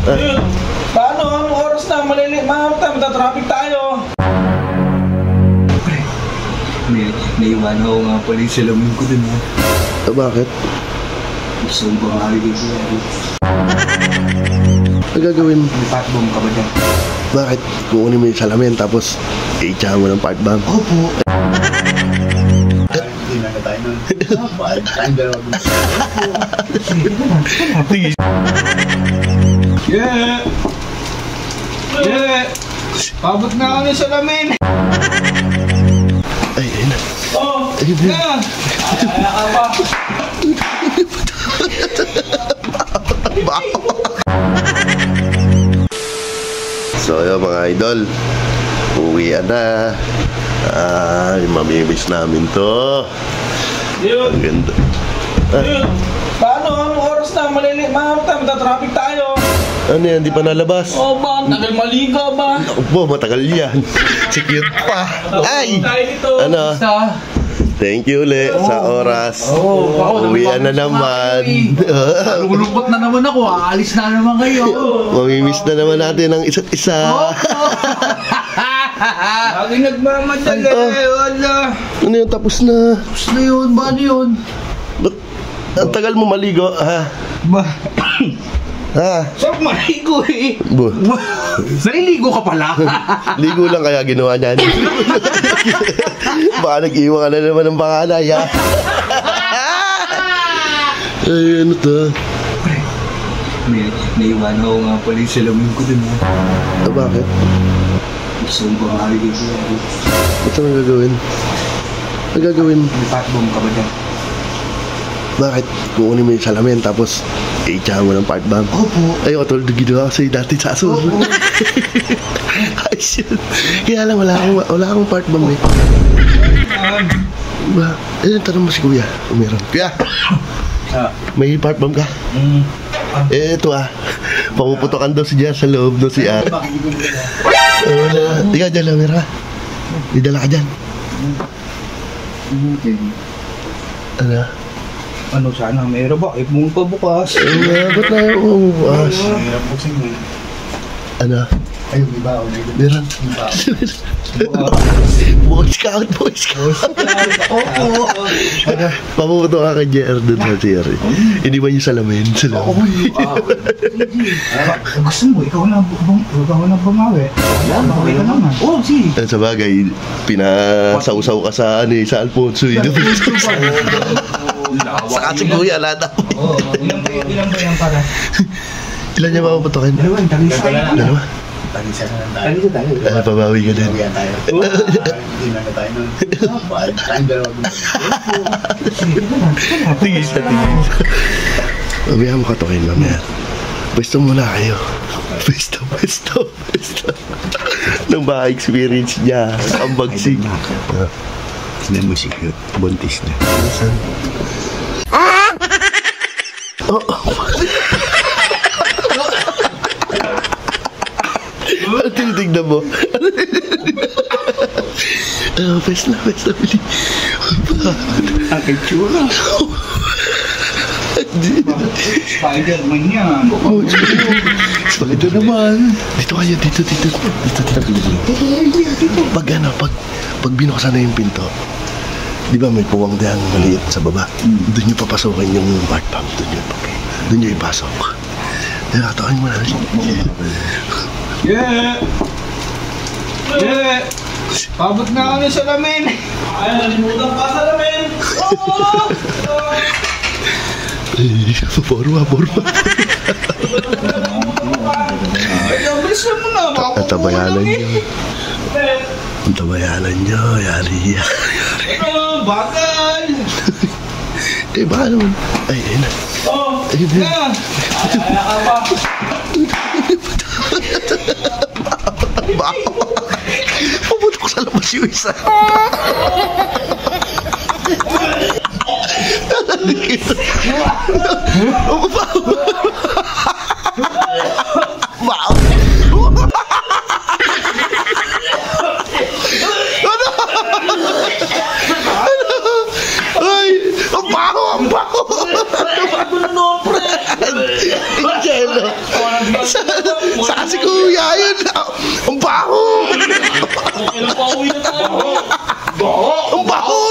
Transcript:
Paano? Anong oras na? Matatraffic tayo. Pre, naiwan ako nga pala yung salamin ko dun ha. Bakit? Gusto mo ba maligay ko yan? Ano gagawin? May pipe bomb ka ba dyan? Bakit? Kukunin mo yung salamin tapos i-itsahan mo ng pipe bomb. Opo. Hindi na tayo nun. Tayong dalawa. Yeah! Yeah! Pabot na kami sa lamin! Ay, ayun na. Oh! Ayun na. Yan! Kaya ka ba? So yun mga idol, uwian na. Mamimiss namin to. Ang ganda. Paano? Anong oras na? Matatraffic tayo. Ano yan, di pa nalabas? Oh ba? Tagal maligo ba? Opo, matagal yan. Si cute pa. Ay! Ano? Thank you ulit sa oras. Uwian na naman. Lulupot na naman ako, aalis na naman kayo. Mamimiss na naman natin ang isa't isa. Lagi nagmamadali, wala. Ano yun, tapos na. Tapos na yun, ba ano yun? Ba't ang tagal mo maligo, ha? Ha? Sarap maligo eh. Naliligo ka pala. Ligo lang kaya ginawa niyan. Baka nag-iwan ka na naman ng panganay, ha? Ay, ano to? Pre, naiwan ako nga pala yung salamin ko dun ha. Bakit? Gusto mo ba maligay ko yan? Ba't ano gagawin? Ano gagawin? May pipe bomb ka ba dyan? Bakit? Kukunin mo yung salamin tapos i-itsahan mo ng pipe bomb. Opo. Ay, katulad ng ginawa ko sa'yo dati sa Asur. Ayos yun. Kaya lang, wala akong pipe bomb eh. Tanong mo si Kuya. Meron. Kuya! May pipe bomb ka? Ito papuputokan daw siya sa loob no si Ar. Wala. Ikaw dyan lang, Mira. May dala ka dyan. Ano? Ano sana, mayroon ba? Eh, pumunta bukas. Ba't na yung bukas? Mayroon buksin mo. Ano? Ayun, may baon. Meron. Boy Scout. Papuputo ka kay JR dun sa CR. Iniwan yung salamin sa loob. Gusto mo, ikaw na bumawi. Bumawi ka naman. Oo, sige. Sa bagay, pinasawsaw ka sa Alfonso. Saka si Kuya, lada. Ilan ba yan para? Ilan niya mapuputokin? Dalawa? Tagisa na lang tayo. Pabawi ka din. Pabawian tayo. Hindi na tayo nun. Tayong dalawa. Tigis. Mamaya mo katukin, mamaya. Pwesto muna kayo. Pwesto. Nung baka experience niya, ang bagsig. Hindi mo si cute. Buntis na. Saan? Ano tinitignan mo? Pwes na. Ang kitsura. Spider-Man yan. Spider naman. Dito kayo, dito. Pag binuksan na yung pinto, di ba may puwang dyan maliit sa baba? Doon nyo papasokin yung pipe bomb. Doon nyo ipasok. Takin mo na. Yeah! Pabot na kami sa lamin. Ay, nalimutan pa sa lamin. Porma. Ay, bilis na mo na. Ang tabayanan nyo. Yari. Bakal. Baka naman. Ay, ayun na. Ayun na. Kaya ka ba? Pumunta ko sa labas yung isa. Ay, ang baho. Jello. Saka si kuya yun. Ang baho! Kailan pa uwi na tayo? Ang baho!